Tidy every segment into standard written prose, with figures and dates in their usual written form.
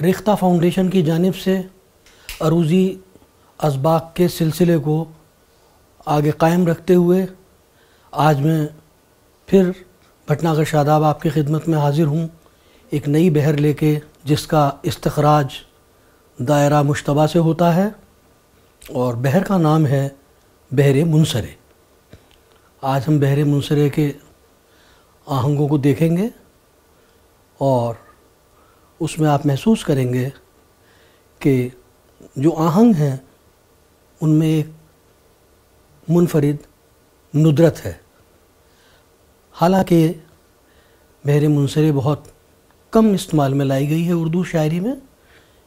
Rekhta foundation کی جانب سے عروضی اسباق کے سلسلے کو آگے قائم رکھتے ہوئے آج میں پھر بھٹناگر شاداب آپ کی خدمت میں حاضر ہوں ایک نئی بحر لے کے، جس کا استخراج دائرہ مشتبہ سے ہوتا ہے، اور بحر کا نام ہے بحر منصرے۔ آج ہم بحر منصرے کے آہنگوں کو دیکھیں گے اور اس میں آپ محسوس کریں گے کہ جو آہنگ ہیں ان میں ایک منفرد ندرت ہے۔ حالانکہ بحر منصرے بہت کم استعمال میں لائی گئی ہے اردو شاعری میں،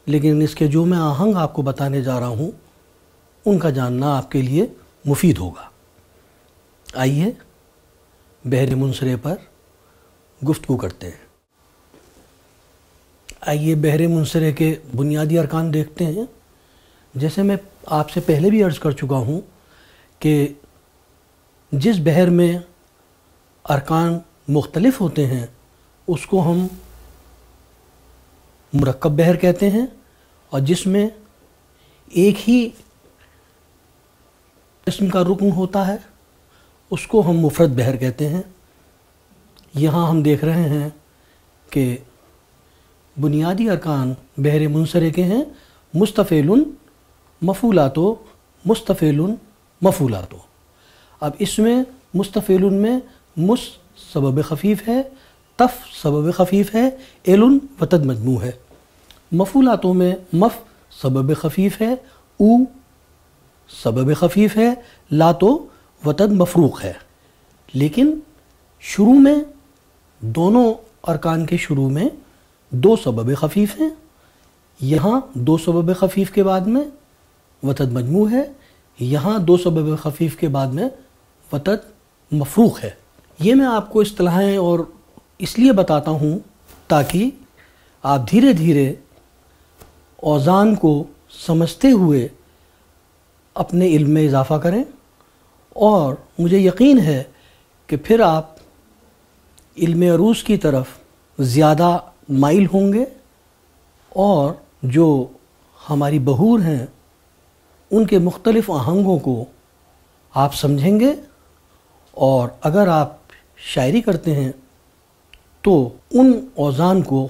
لیکن اس کے جو میں آہنگ آپ کو بتانے جا رہا ہوں ان کا جاننا آپ کے لیے مفید ہوگا۔ آئیے بحر منصرے پر گفتگو کرتے ہیں۔ آئیے بحر منصرے کے بنیادی ارکان دیکھتے ہیں۔ جیسے میں آپ سے پہلے بھی عرض کر چکا ہوں کہ جس بحر میں ارکان مختلف ہوتے ہیں اس کو ہم مرکب بحر کہتے ہیں، اور جس میں ایک ہی قسم کا رکن ہوتا ہے اس کو ہم مفرد بحر کہتے ہیں۔ یہاں ہم دیکھ رہے ہیں کہ بنیادی ارکان بحر منصرے کے ہیں مستفعل مفعولات مستفعل مفعولات۔ اب اس میں مستفعل میں مس سبب خفیف ہے، تف سبب خفیف ہے، ایلن وتد مجموع ہے۔ مفعولاتوں میں مف سبب خفیف ہے، او سبب خفیف ہے، لاتو وتد مفروق ہے۔ لیکن شروع میں دونوں ارکان کے شروع میں دو سبب خفیف ہیں۔ یہاں دو سبب خفیف کے بعد میں وتد مجموع ہے، یہاں دو سبب خفیف کے بعد میں وتد مفروق ہے۔ یہ میں آپ کو اصطلاحیں اور اس لیے بتاتا ہوں تاکہ آپ دھیرے دھیرے اوزان کو سمجھتے ہوئے اپنے علم میں اضافہ کریں، اور مجھے یقین ہے کہ پھر آپ علم عروض کی طرف زیادہ مائل ہوں گے، اور جو ہماری بحور ہیں ان کے مختلف آہنگوں کو آپ سمجھیں گے، اور اگر آپ شاعری کرتے ہیں تو ان اوزان کو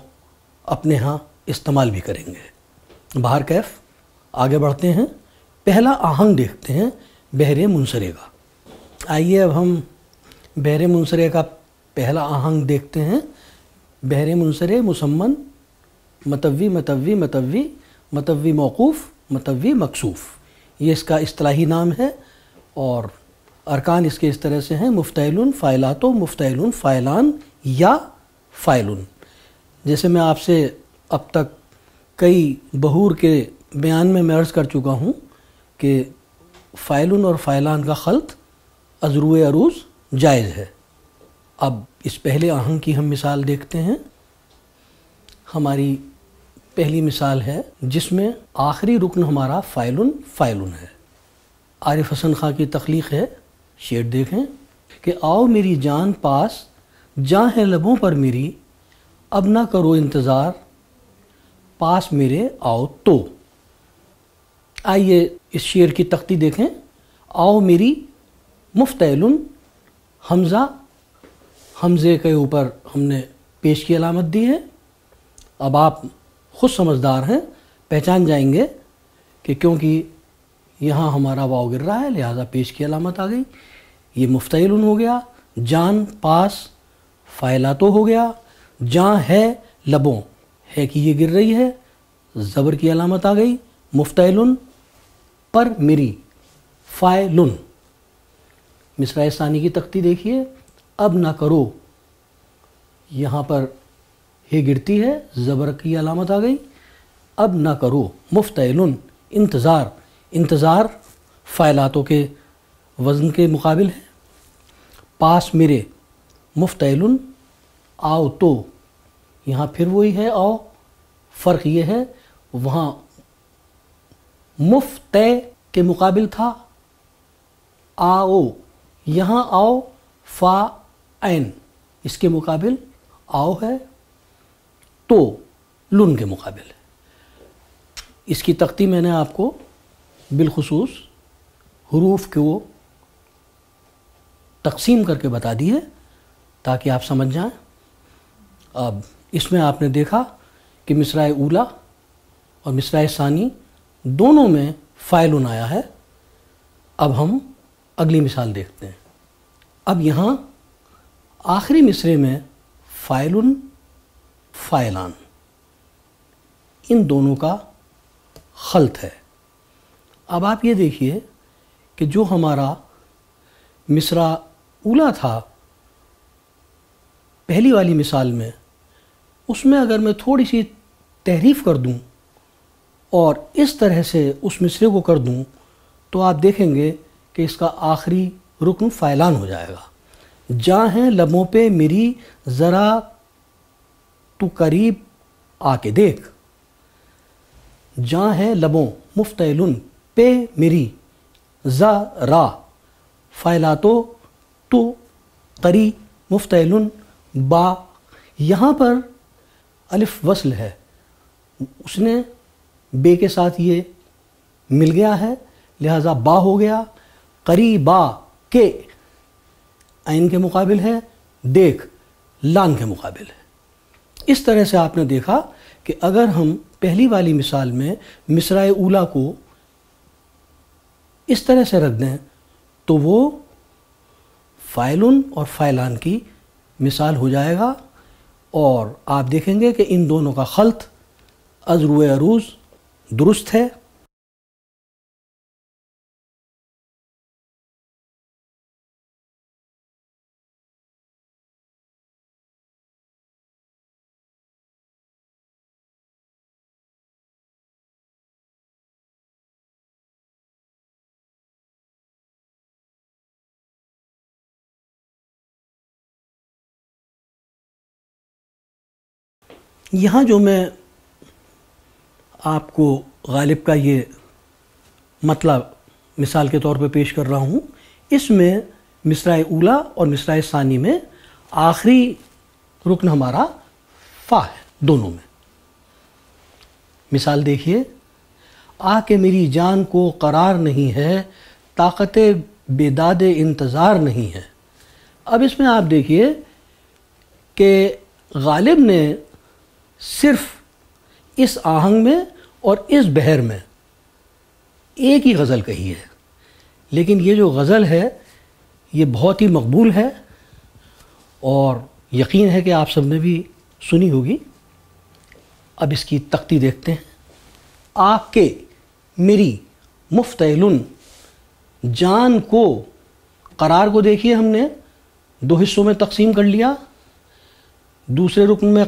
اپنے ہاں استعمال بھی کریں گے۔ بہر کیف آگے بڑھتے ہیں، پہلا آہنگ دیکھتے ہیں بحر منصرے کا۔ آئیے اب ہم بحر منصرے کا پہلا آہنگ دیکھتے ہیں۔ بحر منصرے مسمن متوی متوی متوی متوی موقوف متوی مکسوف، یہ اس کا اصطلاحی نام ہے، اور ارکان اس کے اس طرح سے ہیں مفتعل فاعلات و مفتعل فاعلان یا فاعل۔ جیسے میں آپ سے اب تک کئی بحور کے بیان میں عرض کر چکا ہوں کہ فاعل اور فاعلان کا خلط از روئے عروض جائز ہے۔ اب اس پہلے آہنگ کی ہم مثال دیکھتے ہیں۔ ہماری پہلی مثال ہے جس میں آخری رکن ہمارا فاعل فاعل ہے۔ عارف حسن خاں کی تخلیق ہے، شعر دیکھیں کہ آؤ میری جان پاس جاں ہے لبوں پر میری، اب نہ کرو انتظار پاس میرے آؤ تو۔ آئیے اس شعر کی تختی دیکھیں۔ آؤ میری مفتعل، حمزہ، حمزے کے اوپر ہم نے پیش کی علامت دی ہے۔ اب آپ خود سمجھدار ہیں، پہچان جائیں گے کہ کیونکہ یہاں ہمارا واو گر رہا ہے لہذا پیش کی علامت آ گئی۔ یہ مفتعل ہو گیا، جان پاس فاعلاتو ہو گیا، جاں ہے لبوں ہے کہ یہ گر رہی ہے، زبر کی علامت آ گئی، مفتعل پر میری فاعل۔ مصرع ثانی کی تختی دیکھیے، اب نہ کرو، یہاں پر ہے گرتی ہے، زبر کی علامت آ گئی، اب نہ کرو مفتعل، انتظار، انتظار فاعلاتوں کے وزن کے مقابل ہے، پاس میرے مفتعل، آؤ تو، یہاں پھر وہی ہے آؤ، فرق یہ ہے وہاں مفتع کے مقابل تھا آؤ، یہاں آؤ فا عین، اس کے مقابل آؤ ہے، تو لن کے مقابل ہے۔ اس کی تختی میں نے آپ کو بالخصوص حروف کو تقسیم کر کے بتا دی ہے تاکہ آپ سمجھ جائیں۔ اب اس میں آپ نے دیکھا کہ مصرع اولا اور مصرع ثانی دونوں میں فاعل آیا ہے۔ اب ہم اگلی مثال دیکھتے ہیں۔ اب یہاں آخری مصرعے میں فاعل فاعلان ان دونوں کا خلط ہے۔ اب آپ یہ دیکھیے کہ جو ہمارا مصرع اولا تھا پہلی والی مثال میں، اس میں اگر میں تھوڑی سی تحریف کر دوں اور اس طرح سے اس مصرعے کو کر دوں تو آپ دیکھیں گے کہ اس کا آخری رکن فاعلان ہو جائے گا۔ جاں ہیں لبوں پہ میری ذرا تو قریب آ کے دیکھ، جاں ہے لبوں مفتعلن پہ میری ذرا فاعلاتو تو قری مفتعلن با، یہاں پر الف وصل ہے، اس نے بے کے ساتھ یہ مل گیا ہے لہذا با ہو گیا۔ قریبا کے عین کے مقابل ہے، دیکھ لام کے مقابل ہے۔ اس طرح سے آپ نے دیکھا کہ اگر ہم پہلی والی مثال میں مصرع اولا کو اس طرح سے رکھ دیں تو وہ فاعل اور فاعلان کی مثال ہو جائے گا، اور آپ دیکھیں گے کہ ان دونوں کا خلط از روئے عروض درست ہے۔ یہاں جو میں آپ کو غالب کا یہ مطلب مثال کے طور پہ پیش کر رہا ہوں، اس میں مصرع اولا اور مصرع ثانی میں آخری رکن ہمارا فا ہے دونوں میں۔ مثال دیکھیے، آ کے میری جان کو قرار نہیں ہے، طاقت بیداد انتظار نہیں ہے۔ اب اس میں آپ دیکھیے کہ غالب نے صرف اس آہنگ میں اور اس بحر میں ایک ہی غزل کہی ہے، لیکن یہ جو غزل ہے یہ بہت ہی مقبول ہے اور یقین ہے کہ آپ سب نے بھی سنی ہوگی۔ اب اس کی تختی دیکھتے ہیں۔ آ کے میری مفتعلن، جان کو، قرار کو دیکھیے ہم نے دو حصوں میں تقسیم کر لیا، دوسرے رکن میں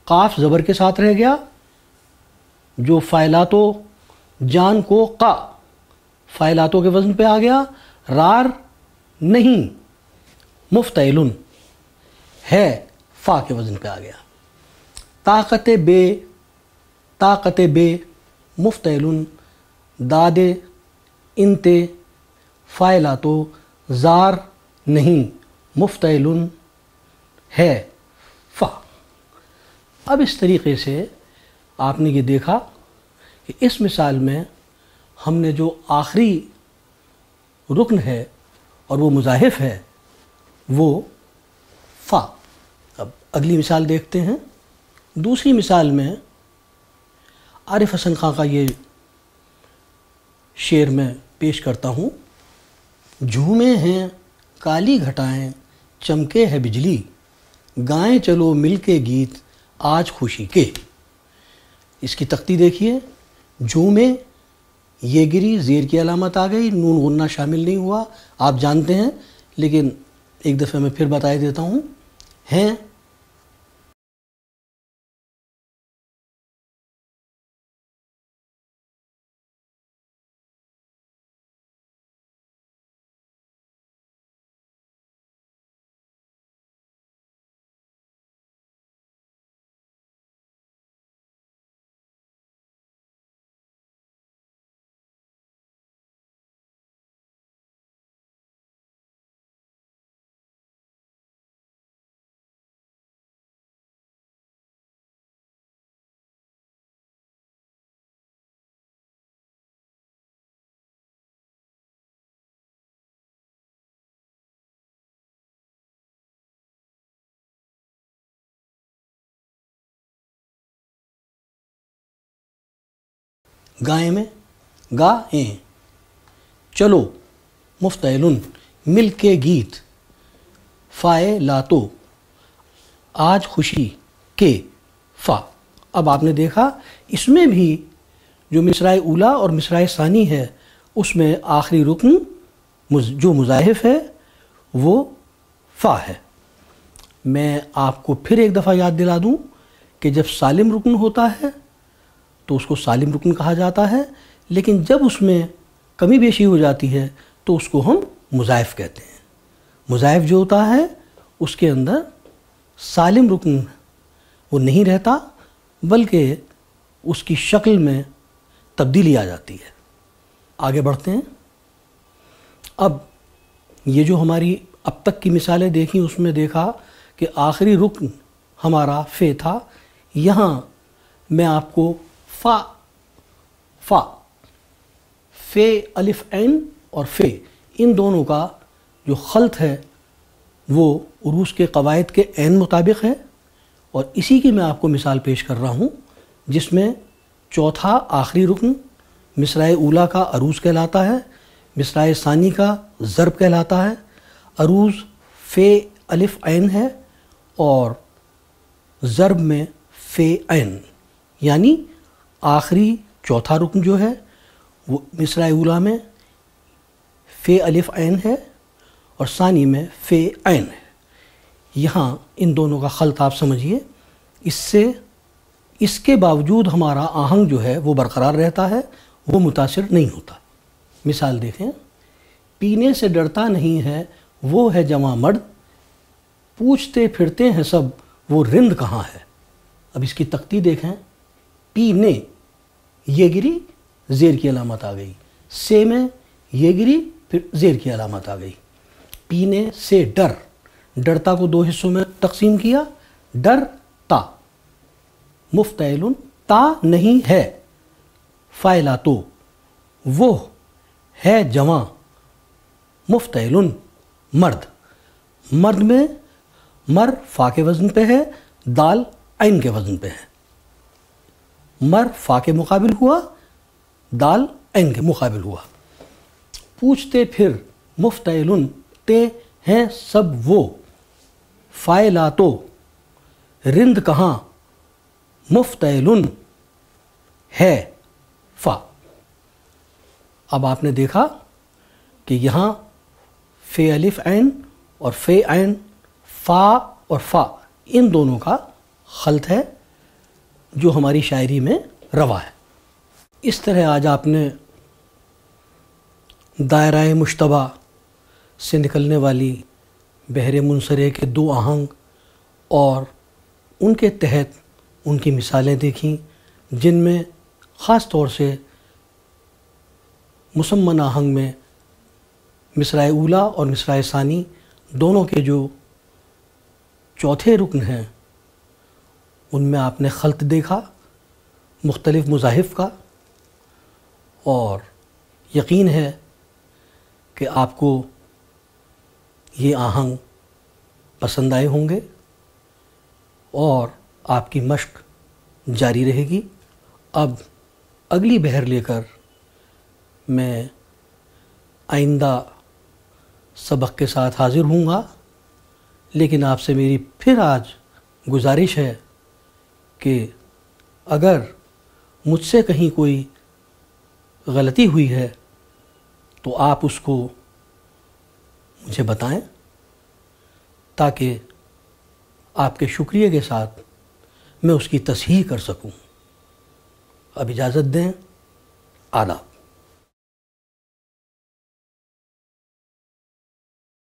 قاف زبر کے ساتھ رہ گیا، جو فاعلاتو جان کو قا فاعلاتوں کے وزن پہ آ گیا، رار نہیں مفتعلن ہے فا کے وزن پہ آ گیا، طاقت بے مفتعلن داد انتے فاعلاتو زار نہیں مفتعلن ہے فا۔ اب اس طریقے سے آپ نے یہ دیکھا کہ اس مثال میں ہم نے جو آخری رکن ہے اور وہ مضاعف ہے وہ فا۔ اب اگلی مثال دیکھتے ہیں۔ دوسری مثال میں عارف حسن خان کا یہ شعر میں پیش کرتا ہوں۔ جھومے ہیں کالی گھٹائیں چمکے ہے بجلی، گائیں چلو مل کے گیت آج خوشی کے۔ اس کی تختی دیکھیے، جھومے یہ گری، زیر کی علامت آ گئی، نون غنہ شامل نہیں ہوا، آپ جانتے ہیں لیکن ایک دفعہ میں پھر بتا دیتا ہوں، ہیں گائیں میں گائیں، چلو مفتعلن مل کے گیت، فائے لاتو آج خوشی کے فا۔ اب آپ نے دیکھا اس میں بھی جو مصرع اولا اور مصرع ثانی ہے اس میں آخری رکن جو مضاعف ہے وہ فا ہے۔ میں آپ کو پھر ایک دفعہ یاد دلا دوں کہ جب سالم رکن ہوتا ہے تو اس کو سالم رکن کہا جاتا ہے، لیکن جب اس میں کمی بیشی ہو جاتی ہے تو اس کو ہم مضاعف کہتے ہیں۔ مضاعف جو ہوتا ہے اس کے اندر سالم رکن وہ نہیں رہتا، بلکہ اس کی شکل میں تبدیلی آ جاتی ہے۔ آگے بڑھتے ہیں۔ اب یہ جو ہماری اب تک کی مثالیں دیکھیں اس میں دیکھا کہ آخری رکن ہمارا فے تھا، یہاں میں آپ کو فا فے الف عین اور فے ان دونوں کا جو خلط ہے وہ عروض کے قواعد کے عین مطابق ہے، اور اسی کی میں آپ کو مثال پیش کر رہا ہوں جس میں چوتھا آخری رکن مصرع اولا کا عروض کہلاتا ہے، مصرع ثانی کا ضرب کہلاتا ہے۔ عروض فے الف عین ہے اور ضرب میں فے عین، یعنی آخری چوتھا رکن جو ہے وہ مصرع اولا میں فے الف عین ہے اور ثانی میں فے عین ہے۔ یہاں ان دونوں کا خلط آپ سمجھیے، اس کے باوجود ہمارا آہنگ جو ہے وہ برقرار رہتا ہے، وہ متاثر نہیں ہوتا۔ مثال دیکھیں، پینے سے ڈرتا نہیں ہے وہ ہے جواں مرد، پوچھتے پھرتے ہیں سب وہ رند کہاں ہے۔ اب اس کی تختی دیکھیں، پینے یہ گری زیر کی علامت آ گئی، سے میں یہ گری پھر زیر کی علامت آ گئی۔ پینے سے ڈر، ڈرتا کو دو حصوں میں تقسیم کیا، ڈر تا، مفتعلن تا نہیں ہے، فائلہ تو وہ ہے جواں، مفتعلن مرد، مرد میں مر فا کے وزن پہ ہے، دال عین کے وزن پہ ہے۔ مر فا کے مقابل ہوا، دال عین کے مقابل ہوا۔ پوچھتے پھر مفتعلن تے ہیں سب وہ، فائلہ تو رند کہاں، مفتعلن ہے فا۔ اب آپ نے دیکھا کہ یہاں فے الف عین اور فے عین، فا اور فا ان دونوں کا خلط ہے جو ہماری شاعری میں روا ہے۔ اس طرح آج آپ نے دائرہ مشتبہ سے نکلنے والی بحر منصرے کے دو آہنگ اور ان کے تحت ان کی مثالیں دیکھیں، جن میں خاص طور سے مسمن آہنگ میں مصرع اولا اور مصرع ثانی دونوں کے جو چوتھے رکن ہیں ان میں آپ نے خلط دیکھا مختلف مضاعف کا، اور یقین ہے کہ آپ کو یہ آہنگ پسند آئے ہوں گے اور آپ کی مشق جاری رہے گی۔ اب اگلی بحر لے کر میں آئندہ سبق کے ساتھ حاضر ہوں گا، لیکن آپ سے میری پھر آج گزارش ہے کہ اگر مجھ سے کہیں کوئی غلطی ہوئی ہے تو آپ اس کو مجھے بتائیں تاکہ آپ کے شکریہ کے ساتھ میں اس کی تصحیح کر سکوں۔ اب اجازت دیں، آداب۔